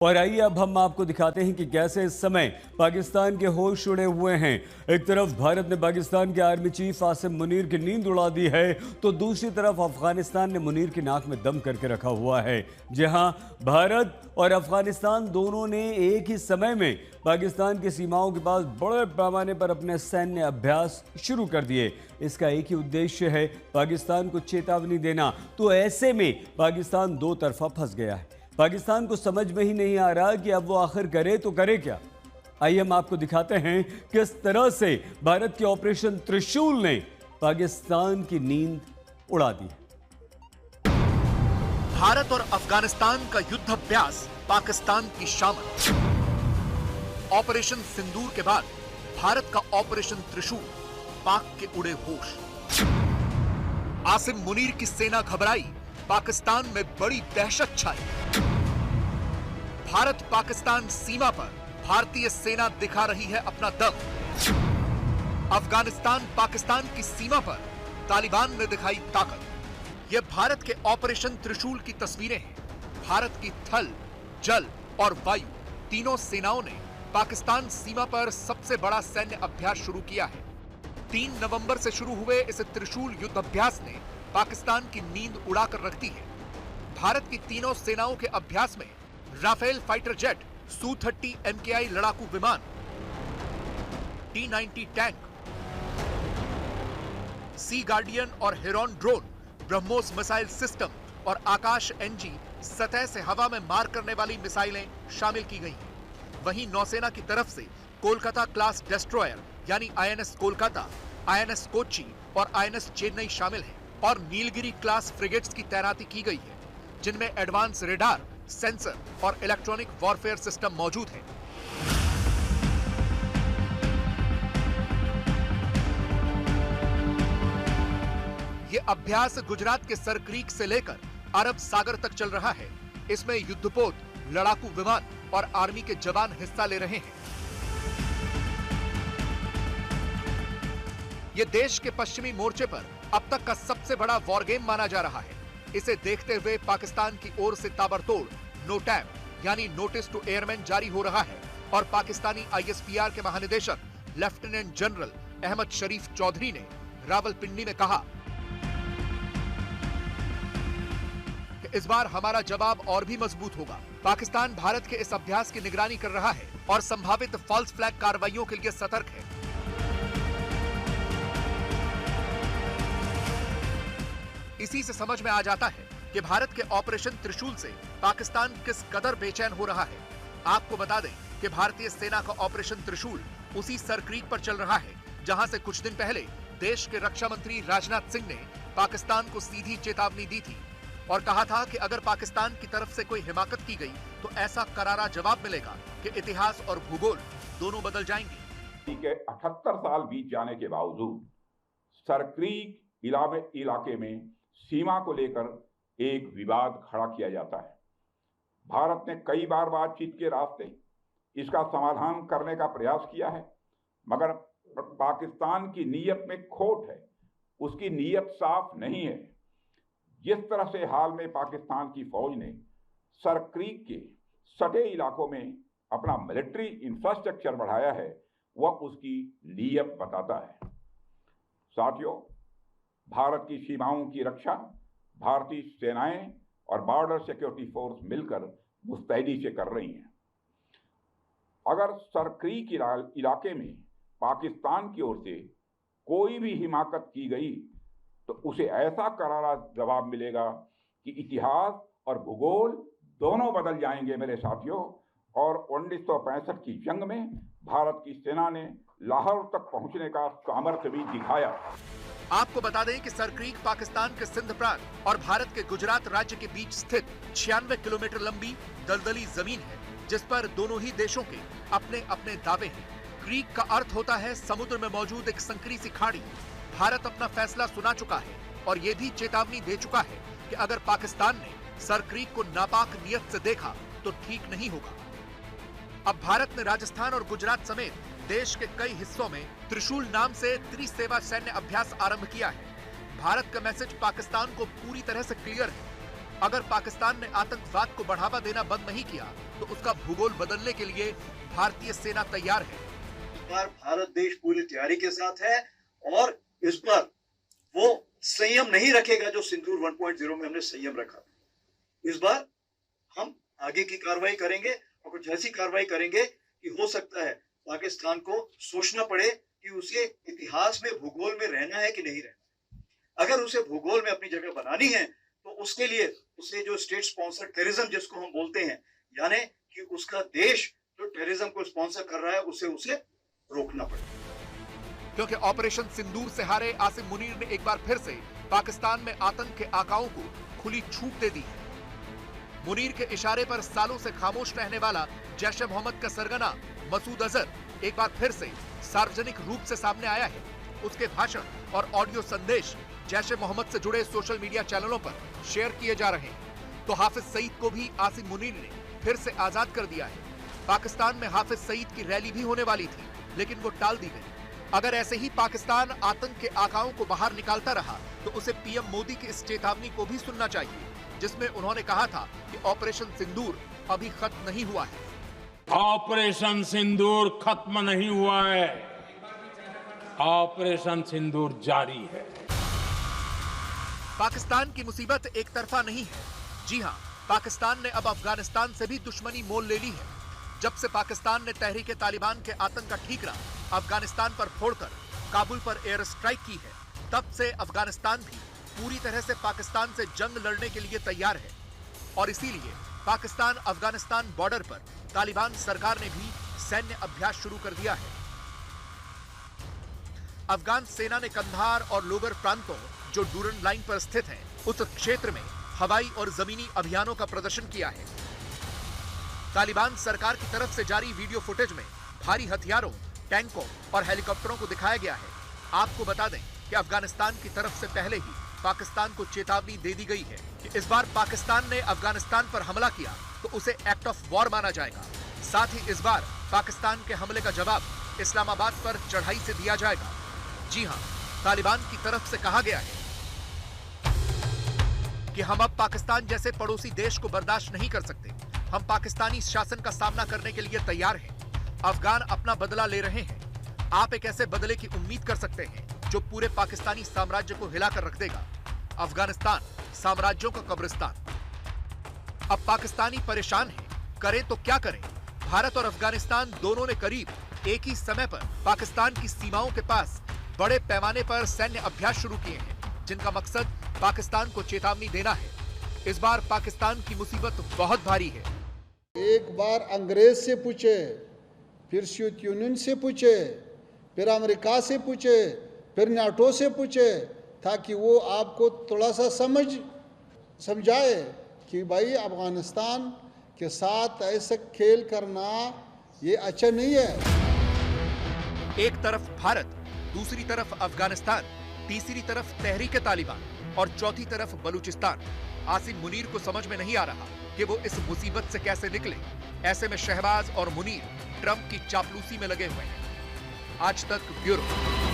और आइए अब हम आपको दिखाते हैं कि कैसे इस समय पाकिस्तान के होश उड़े हुए हैं। एक तरफ भारत ने पाकिस्तान के आर्मी चीफ आसिम मुनीर की नींद उड़ा दी है, तो दूसरी तरफ अफगानिस्तान ने मुनीर की नाक में दम करके रखा हुआ है। जहां भारत और अफगानिस्तान दोनों ने एक ही समय में पाकिस्तान की सीमाओं के पास बड़े पैमाने पर अपने सैन्य अभ्यास शुरू कर दिए। इसका एक ही उद्देश्य है, पाकिस्तान को चेतावनी देना। तो ऐसे में पाकिस्तान दो तरफा फंस गया है। पाकिस्तान को समझ में ही नहीं आ रहा कि अब वो आखिर करे तो करे क्या। आइए हम आपको दिखाते हैं किस तरह से भारत के ऑपरेशन त्रिशूल ने पाकिस्तान की नींद उड़ा दी। भारत और अफगानिस्तान का युद्धाभ्यास पाकिस्तान की शामत। ऑपरेशन सिंदूर के बाद भारत का ऑपरेशन त्रिशूल, पाक के उड़े होश। आसिम मुनीर की सेना घबराई, पाकिस्तान में बड़ी दहशत छाई। भारत पाकिस्तान सीमा पर भारतीय सेना दिखा रही है अपना दम। अफगानिस्तान पाकिस्तान की सीमा पर तालिबान ने दिखाई ताकत। यह भारत के ऑपरेशन त्रिशूल की तस्वीरें हैं। भारत की थल, जल और वायु तीनों सेनाओं ने पाकिस्तान सीमा पर सबसे बड़ा सैन्य अभ्यास शुरू किया है। 3 नवंबर से शुरू हुए इस त्रिशूल युद्धाभ्यास ने पाकिस्तान की नींद उड़ाकर रख दी है। भारत की तीनों सेनाओं के अभ्यास में Rafale fighter jet, Su-30 MKI लड़ाकू विमान, T-90 टैंक, सी गार्डियन और heron drone, BrahMos missile system और आकाश एनजी सतह से हवा में मार करने वाली मिसाइलें शामिल की गई हैं। वहीं नौसेना की तरफ से कोलकाता क्लास डेस्ट्रॉयर यानी INS कोलकाता, INS कोच्चि और INS चेन्नई शामिल हैं और नीलगिरी क्लास फ्रिगेट्स की तैनाती की गई है, जिनमें एडवांस रेडार, सेंसर और इलेक्ट्रॉनिक वॉरफेयर सिस्टम मौजूद है। यह अभ्यास गुजरात के सर क्रीक से लेकर अरब सागर तक चल रहा है। इसमें युद्धपोत, लड़ाकू विमान और आर्मी के जवान हिस्सा ले रहे हैं। यह देश के पश्चिमी मोर्चे पर अब तक का सबसे बड़ा वॉर गेम माना जा रहा है। इसे देखते हुए पाकिस्तान की ओर से ताबड़तोड़ नोटैम यानी नोटिस टू एयरमैन जारी हो रहा है और पाकिस्तानी ISPR के महानिदेशक लेफ्टिनेंट जनरल अहमद शरीफ चौधरी ने रावलपिंडी में कहा कि इस बार हमारा जवाब और भी मजबूत होगा। पाकिस्तान भारत के इस अभ्यास की निगरानी कर रहा है और संभावित फॉल्स फ्लैग कार्रवाइयों के लिए सतर्क है। इसी से समझ में आ जाता है कि भारत के ऑपरेशन त्रिशूल से पाकिस्तान किस कदर बेचैन हो रहा है। आपको बता दें कि भारतीय सेना का ऑपरेशन त्रिशूल उसी सर क्रीक पर चल रहा है, जहां से कुछ दिन पहले देश के रक्षा मंत्री राजनाथ सिंह ने पाकिस्तान को सीधी चेतावनी दी थी और कहा था कि अगर पाकिस्तान की तरफ से कोई हिमाकत की गई तो ऐसा करारा जवाब मिलेगा कि इतिहास और भूगोल दोनों बदल जाएंगे। 78 साल बीत जाने के बावजूद सर क्रीक इलाके में सीमा को लेकर एक विवाद खड़ा किया जाता है। भारत ने कई बार बातचीत के रास्ते इसका समाधान करने का प्रयास किया है, मगर पाकिस्तान की नीयत में खोट है, उसकी नीयत साफ नहीं है। जिस तरह से हाल में पाकिस्तान की फौज ने सर क्रीक के सटे इलाकों में अपना मिलिट्री इंफ्रास्ट्रक्चर बढ़ाया है, वह उसकी नीयत बताता है। साथियों, भारत की सीमाओं की रक्षा भारतीय सेनाएं और बॉर्डर सिक्योरिटी फोर्स मिलकर मुस्तैदी से कर रही हैं। अगर सर क्रीक इलाके में पाकिस्तान की ओर से कोई भी हिमाकत की गई तो उसे ऐसा करारा जवाब मिलेगा कि इतिहास और भूगोल दोनों बदल जाएंगे मेरे साथियों। और 1965 की जंग में भारत की सेना ने लाहौर तक पहुंचने का सामर्थ्य भी दिखाया। आपको बता दें कि सर क्रीक पाकिस्तान के सिंध प्रांत और भारत के गुजरात राज्य के बीच स्थित 96 किलोमीटर लंबी दलदली जमीन है, जिस पर दोनों ही देशों के अपने अपने दावे हैं। क्रीक का अर्थ होता है समुद्र में मौजूद एक संकरी सी खाड़ी। भारत अपना फैसला सुना चुका है और ये भी चेतावनी दे चुका है कि अगर पाकिस्तान ने सर क्रीक को नापाक नियत से देखा तो ठीक नहीं होगा। अब भारत ने राजस्थान और गुजरात समेत देश के कई हिस्सों में त्रिशूल नाम से त्रिसेवा सैन्य अभ्यास आरंभ किया है। भारत का मैसेज पाकिस्तान को पूरी तरह से क्लियर है। अगर पाकिस्तान ने आतंकवाद को बढ़ावा देना बंद नहीं किया तो उसका भूगोल बदलने के लिए भारतीय सेना तैयार है। इस बार भारत देश पूरी तैयारी के साथ है और इस बार वो संयम नहीं रखेगा जो सिंदूर 1.0 में हमने संयम रखा। इस बार हम आगे की कार्रवाई करेंगे और कुछ ऐसी कार्रवाई करेंगे कि हो सकता है पाकिस्तान को सोचना पड़े कि उसे इतिहास में भूगोल में रहना है कि नहीं रहना। अगर उसे भूगोल में अपनी जगह बनानी है तो उसके लिए उसे जो स्टेट स्पॉन्सर टेररिज्म जिसको हम बोलते हैं, यानी कि उसका देश जो टेररिज्म को स्पॉन्सर कर रहा है उसे रोकना पड़ेगा। क्योंकि ऑपरेशन सिंदूर से हारे आसिम मुनीर ने एक बार फिर से पाकिस्तान में आतंक के आकाओं को खुली छूट दे दी है। मुनीर के इशारे पर सालों से खामोश रहने वाला जैश ए मोहम्मद का सरगना मसूद अजहर एक बार फिर से सार्वजनिक रूप से सामने आया है। उसके भाषण और ऑडियो संदेश जैश ए मोहम्मद से जुड़े सोशल मीडिया चैनलों पर शेयर किए जा रहे हैं। तो हाफिज सईद को भी आसिम मुनीर ने फिर से आजाद कर दिया है। पाकिस्तान में हाफिज सईद की रैली भी होने वाली थी, लेकिन वो टाल दी गई। अगर ऐसे ही पाकिस्तान आतंक के आकाओं को बाहर निकालता रहा तो उसे पीएम मोदी की इस चेतावनी को भी सुनना चाहिए, जिसमें उन्होंने कहा था कि ऑपरेशन सिंदूर अभी खत्म नहीं हुआ है। ऑपरेशन सिंदूर खत्म नहीं हुआ है, ऑपरेशन सिंदूर जारी है। पाकिस्तान की मुसीबत एक तरफा नहीं है। जी हां, पाकिस्तान ने अब अफगानिस्तान से भी दुश्मनी मोल ले ली है। जब से पाकिस्तान ने तहरीक तालिबान के आतंक का ठीकरा अफगानिस्तान पर फोड़कर काबुल पर एयर स्ट्राइक की है, तब से अफगानिस्तान भी पूरी तरह से पाकिस्तान से जंग लड़ने के लिए तैयार है। और इसीलिए पाकिस्तान अफगानिस्तान बॉर्डर पर तालिबान सरकार ने भी सैन्य अभ्यास शुरू कर दिया है। अफगान सेना ने कंधार और लोगर प्रांतों जो डूरन लाइन पर स्थित हैं, उस क्षेत्र में हवाई और जमीनी अभियानों का प्रदर्शन किया है। तालिबान सरकार की तरफ से जारी वीडियो फुटेज में भारी हथियारों, टैंकों और हेलीकॉप्टरों को दिखाया गया है। आपको बता दें कि अफगानिस्तान की तरफ से पहले ही पाकिस्तान को चेतावनी दे दी गई है कि इस बार पाकिस्तान ने अफगानिस्तान पर हमला किया तो उसे एक्ट ऑफ वॉर माना जाएगा। साथ ही इस बार पाकिस्तान के हमले का जवाब इस्लामाबाद पर चढ़ाई से दिया जाएगा। जी हां, तालिबान की तरफ से कहा गया है कि हम अब पाकिस्तान जैसे पड़ोसी देश को बर्दाश्त नहीं कर सकते। हम पाकिस्तानी शासन का सामना करने के लिए तैयार हैं। अफगान अपना बदला ले रहे हैं। आप एक ऐसे बदले की उम्मीद कर सकते हैं जो पूरे पाकिस्तानी साम्राज्य को हिलाकर रख देगा। अफगानिस्तान साम्राज्यों का कब्रिस्तान। अब पाकिस्तानी परेशान हैं, करें तो क्या करें। भारत और अफगानिस्तान दोनों ने करीब एक ही समय पर पाकिस्तान की सीमाओं के पास बड़े पैमाने पर सैन्य अभ्यास शुरू किए हैं, जिनका मकसद पाकिस्तान को चेतावनी देना है। इस बार पाकिस्तान की मुसीबत बहुत भारी है। एक बार अंग्रेज से पूछे, फिर सोवियत यूनियन से पूछे, फिर अमेरिका से पूछे, फिर नाटो से पूछे, ताकि वो आपको थोड़ा सा समझाए कि भाई अफगानिस्तान के साथ ऐसा खेल करना ये अच्छा नहीं है। एक तरफ भारत, दूसरी तरफ अफगानिस्तान, तीसरी तरफ तहरीक तालिबान और चौथी तरफ बलूचिस्तान। आसिम मुनीर को समझ में नहीं आ रहा कि वो इस मुसीबत से कैसे निकले। ऐसे में शहबाज और मुनीर ट्रंप की चापलूसी में लगे हुए हैं। आज तक ब्यूरो।